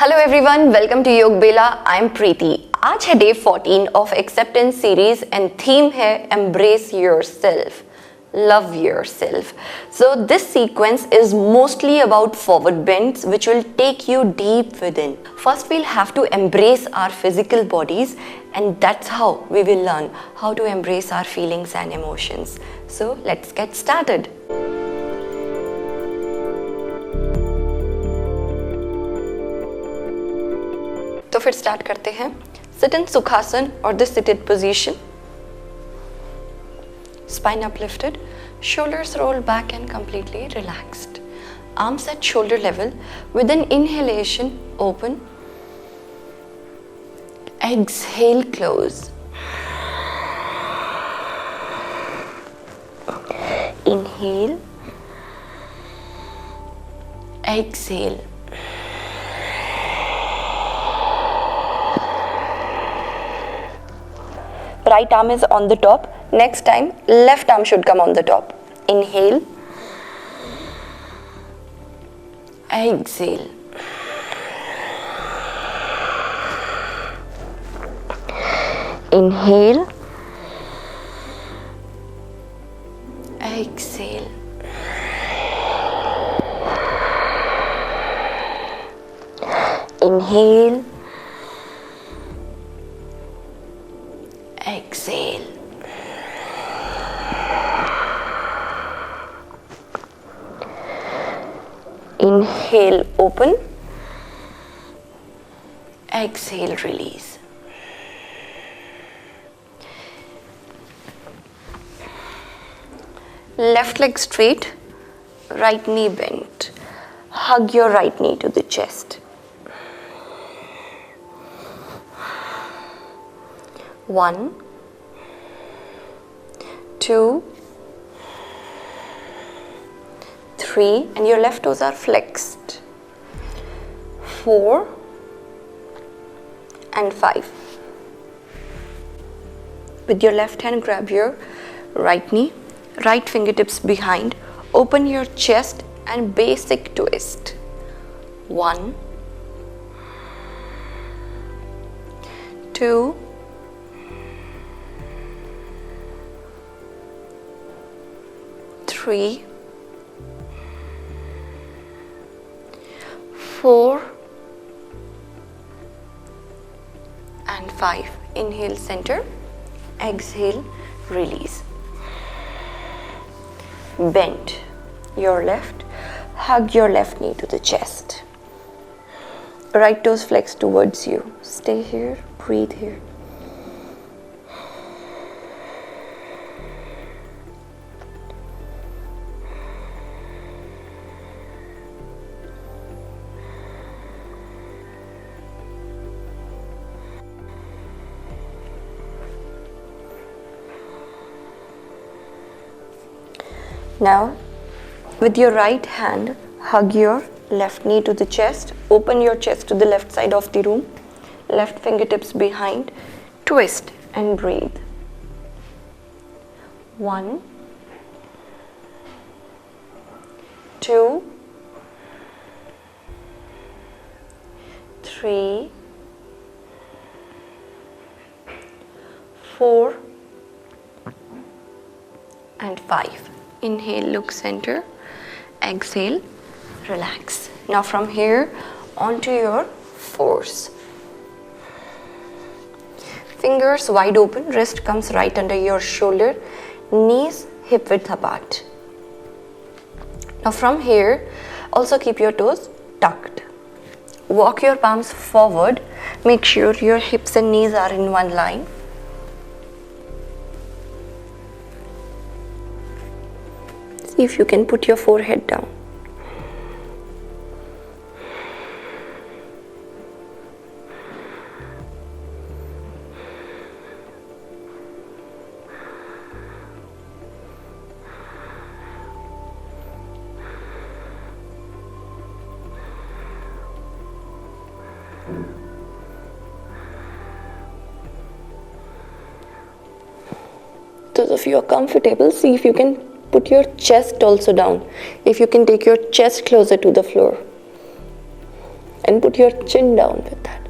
Hello everyone, welcome to Yogbela. I am Preeti. आज है day 14 of acceptance series and theme है embrace yourself, love yourself. So this sequence is mostly about forward bends which will take you deep within. First we'll have to embrace our physical bodies, and that's how we will learn how to embrace our feelings and emotions. So let's get started. तो फिर start करते हैं। Sit in सुखासन और the seated position. Spine uplifted, shoulders rolled back and completely relaxed. Arms at shoulder level. With an inhalation, open. Exhale, close. Inhale. Exhale. Right arm is on the top. Next time, left arm should come on the top. Inhale. Exhale. Inhale. Exhale. Inhale. Exhale. Inhale, open. Exhale, release. Left leg straight, right knee bent. Hug your right knee to the chest. 1, 2, 3, and your left toes are flexed. 4 and 5. With your left hand, grab your right knee, right fingertips behind. Open your chest and basic twist. 1, 2, 3, 4 and 5. Inhale, center. Exhale, release. Bend your left. Hug your left knee to the chest. Right toes flex towards you. Stay here. Breathe here. Now, with your right hand, hug your left knee to the chest. Open your chest to the left side of the room. Left fingertips behind. Twist and breathe. 1, 2, 3, 4 and 5. Inhale, look center. Exhale, relax. Now from here onto your fours. Fingers wide open, wrist comes right under your shoulder, knees hip width apart. Now from here, also keep your toes tucked. Walk your palms forward. Make sure your hips and knees are in one line. See if you can put your forehead down. So if you are comfortable, see if you can put your chest also down. If you can take your chest closer to the floor. and put your chin down with that.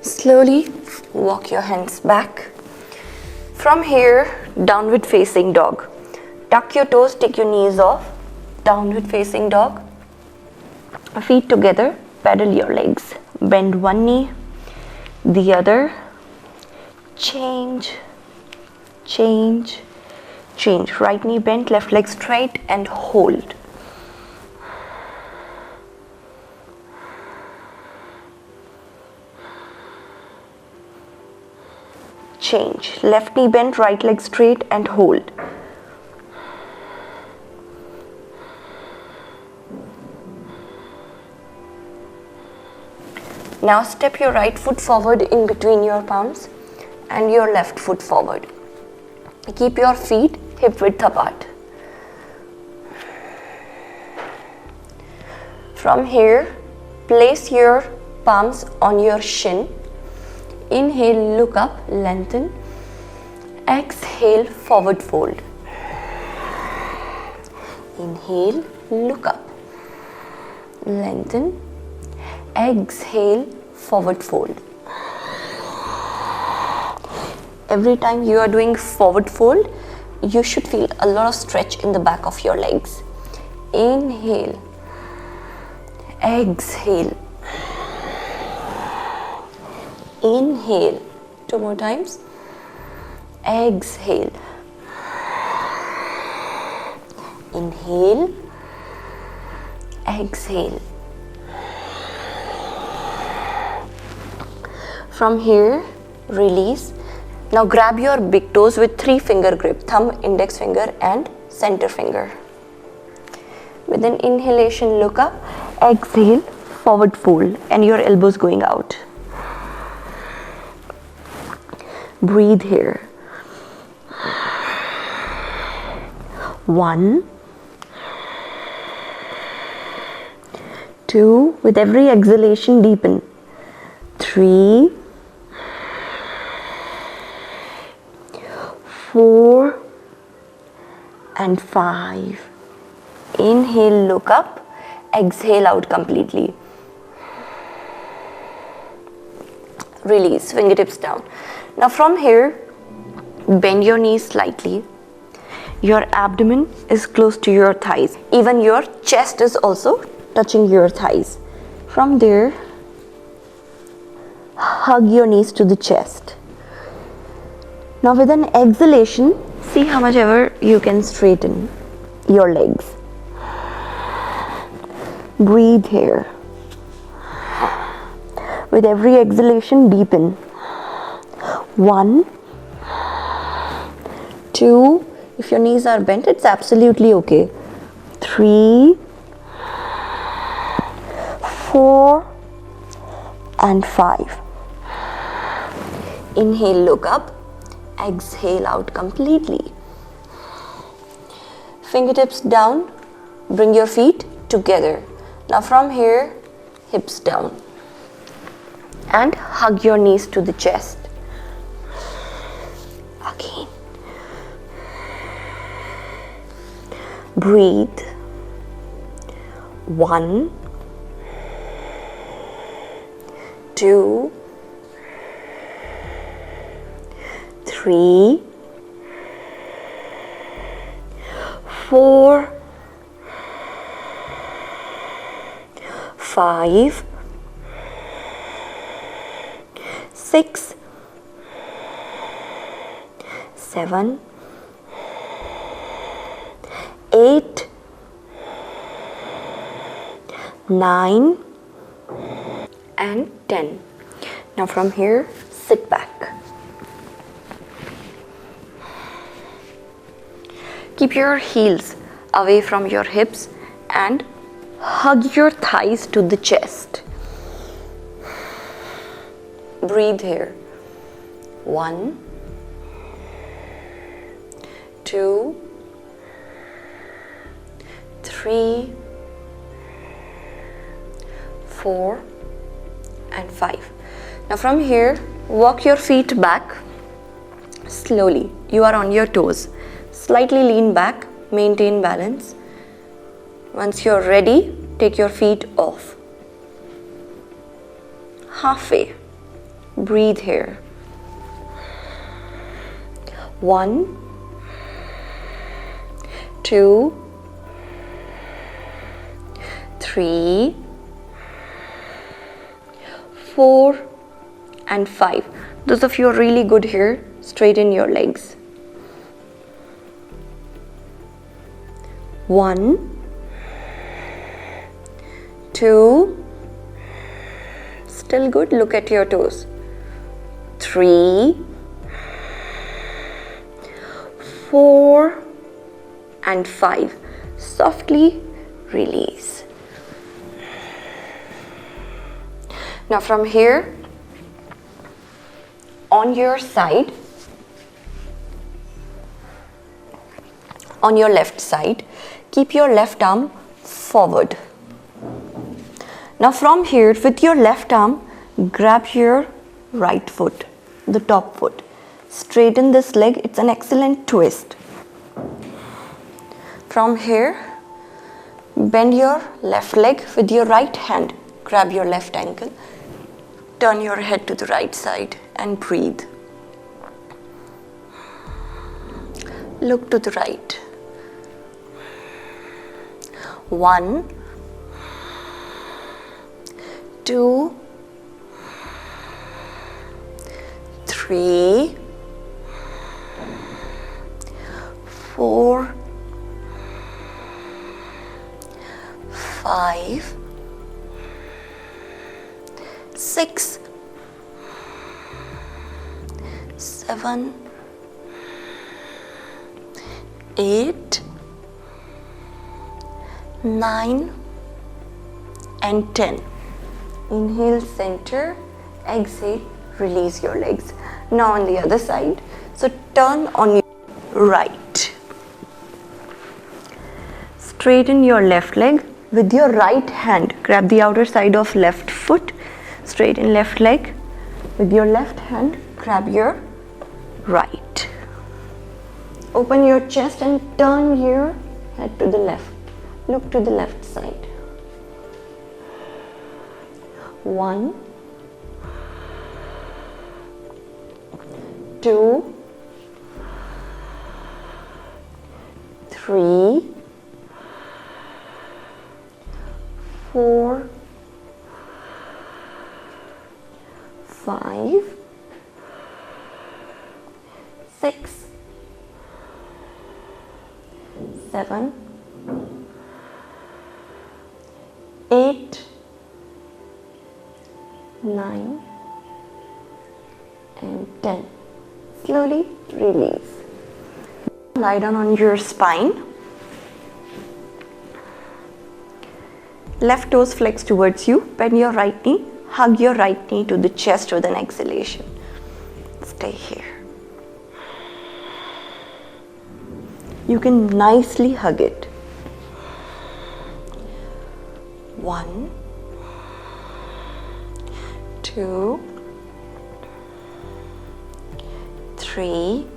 Slowly walk your hands back. From here, downward facing dog. Tuck your toes, take your knees off. Downward facing dog. Feet together, pedal your legs. Bend one knee, the other. Change, change, change. Right knee bent, left leg straight and hold. Change. Left knee bent, right leg straight and hold. Now step your right foot forward in between your palms and your left foot forward. Keep your feet hip width apart. From here, place your palms on your shin. Inhale, look up, lengthen. Exhale, forward fold. Inhale, look up, lengthen. Exhale, forward fold. Every time you are doing forward fold, you should feel a lot of stretch in the back of your legs. Inhale, exhale, inhale. 2 more times. Exhale, inhale, exhale. From here, release. Now grab your big toes with 3 finger grip, thumb, index finger and center finger. With an inhalation, look up, exhale, forward fold and your elbows going out. Breathe here. 1, 2, with every exhalation deepen. 3, 4 and 5. Inhale, look up, exhale out completely. Release, fingertips down. Now from here, bend your knees slightly. Your abdomen is close to your thighs. Even your chest is also touching your thighs. From there, hug your knees to the chest. Now with an exhalation, see how much ever you can straighten your legs. Breathe here. With every exhalation, deepen. 1, 2, if your knees are bent, it's absolutely okay. 3, 4 and 5. Inhale, look up. Exhale out completely. Fingertips down. Bring your feet together. Now from here, hips down. And hug your knees to the chest. Again. Breathe. 1, 2, 3, 4, 5, 6, 7, 8, 9 and 10. Now from here, sit back. Keep your heels away from your hips and hug your thighs to the chest. Breathe here. 1, 2, 3, 4 and 5. Now from here, walk your feet back Slowly, you are on your toes. Slightly lean back, maintain balance. Once you're ready, take your feet off. Halfway. Breathe here. 1, 2, 3, 4 and 5. Those of you are really good here, straighten your legs. 1, 2, still good, look at your toes. 3, 4 and 5. Softly release. Now from here, on your side, on your left side, keep your left arm forward. Now from here, with your left arm, grab your right foot, the top foot. Straighten this leg, it's an excellent twist. From here, bend your left leg with your right hand. Grab your left ankle. Turn your head to the right side and breathe. Look to the right. 1, 2, 3, 4, 5, 6, 7, 8, 9 and 10. Inhale, center, exhale, release your legs. Now on the other side, so turn on your right. Straighten your left leg with your right hand. Grab the outer side of left foot. Straighten left leg. With your left hand, grab your right. Open your chest and turn your head to the left. Look to the left side. 1, 2, 3, 4, 5, 6, 7, 8, 9 and 10. Slowly release. Lie down on your spine. Left toes flex towards you. Bend your right knee. Hug your right knee to the chest with an exhalation. Stay here. You can nicely hug it. 1, 2, 3,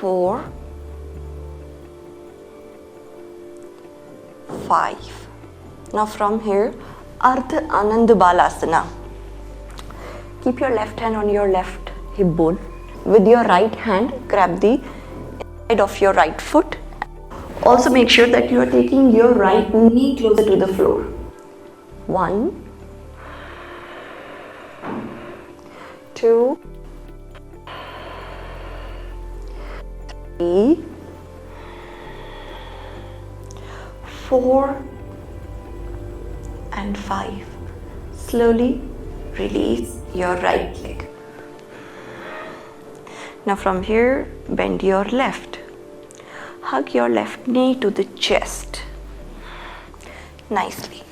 4, 5. Now from here, Ardha Anand Balasana. Keep your left hand on your left hip bone. With your right hand, grab the inside of your right foot. Also make sure that you are taking your right knee closer to the floor. 1, 2, 3, 4 and 5. Slowly release your right leg. Now from here, bend your left. Hug your left knee to the chest. Nicely.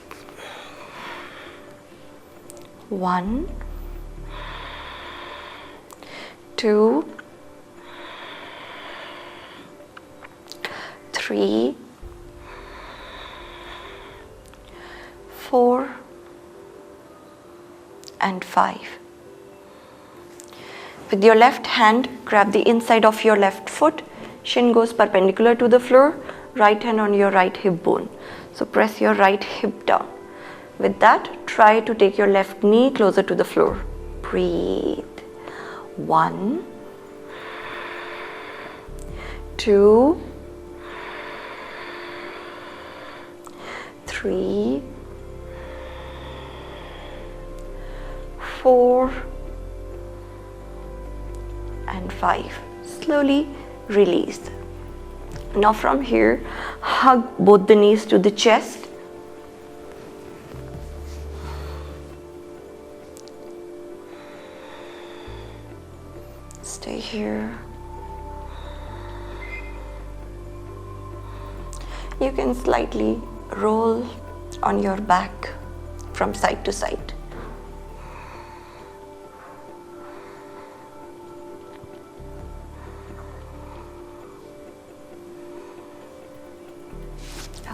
1, 2, 3, 4 and 5. With your left hand, grab the inside of your left foot. Shin goes perpendicular to the floor. Right hand on your right hip bone. So press your right hip down. With that, try to take your left knee closer to the floor. Breathe. 1, 2, 3, 4, and 5. Slowly release. Now from here, hug both the knees to the chest. Stay here. You can slightly roll on your back from side to side.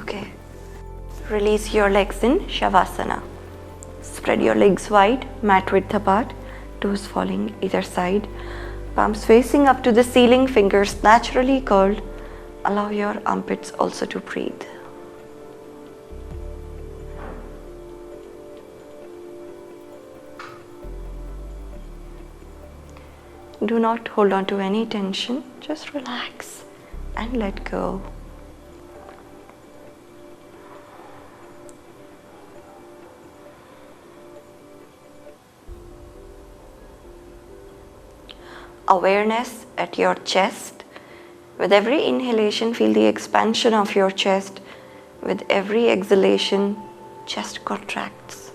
Okay. Release your legs in Shavasana. Spread your legs wide, mat width apart, toes falling either side. Palms facing up to the ceiling, fingers naturally curled. Allow your armpits also to breathe. Do not hold on to any tension, just relax and let go. Awareness at your chest. With every inhalation, feel the expansion of your chest. With every exhalation, chest contracts.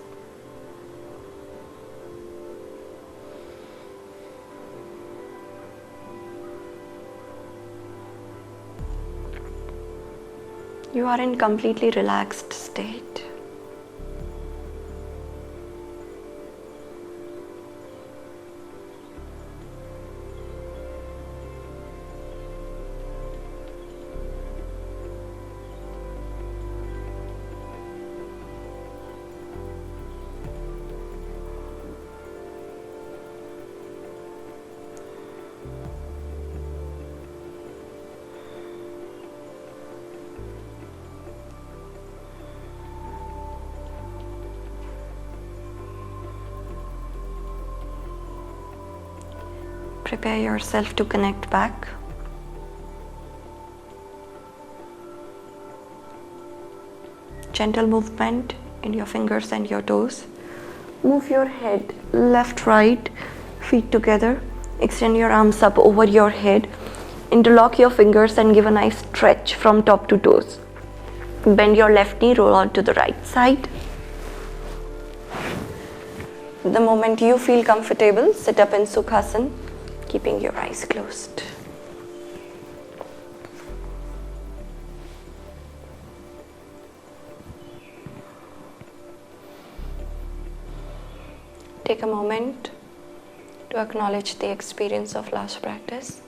You are in completely relaxed state. Prepare yourself to connect back. Gentle movement in your fingers and your toes. Move your head left, right, feet together. Extend your arms up over your head. Interlock your fingers and give a nice stretch from top to toes. Bend your left knee, roll on to the right side. The moment you feel comfortable, sit up in Sukhasana, keeping your eyes closed. Take a moment to acknowledge the experience of last practice.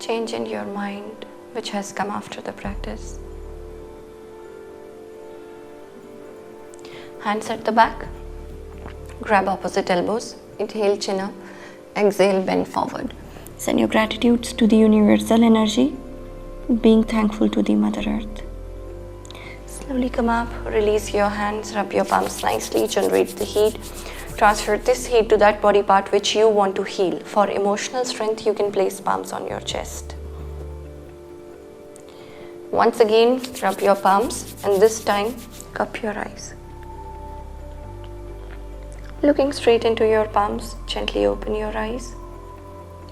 Change in your mind which has come after the practice. Hands at the back. Grab opposite elbows. Inhale, chin up. Exhale, bend forward. Send your gratitudes to the universal energy, being thankful to the Mother Earth. Slowly come up, release your hands, rub your palms nicely, generate the heat. Transfer this heat to that body part which you want to heal. For emotional strength, you can place palms on your chest. Once again, rub your palms and this time, cup your eyes. Looking straight into your palms, gently open your eyes.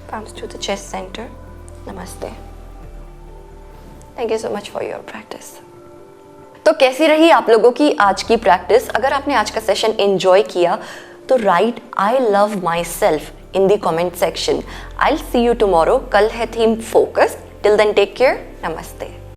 Palms to the chest center. Namaste. Thank you so much for your practice. तो कैसी रही आप लोगों की आज की practice? अगर आपने आज का सेशन एंजॉय किया तो write I love myself in the comment section. I will see you tomorrow. कल है theme focus. Till then take care. नमस्ते.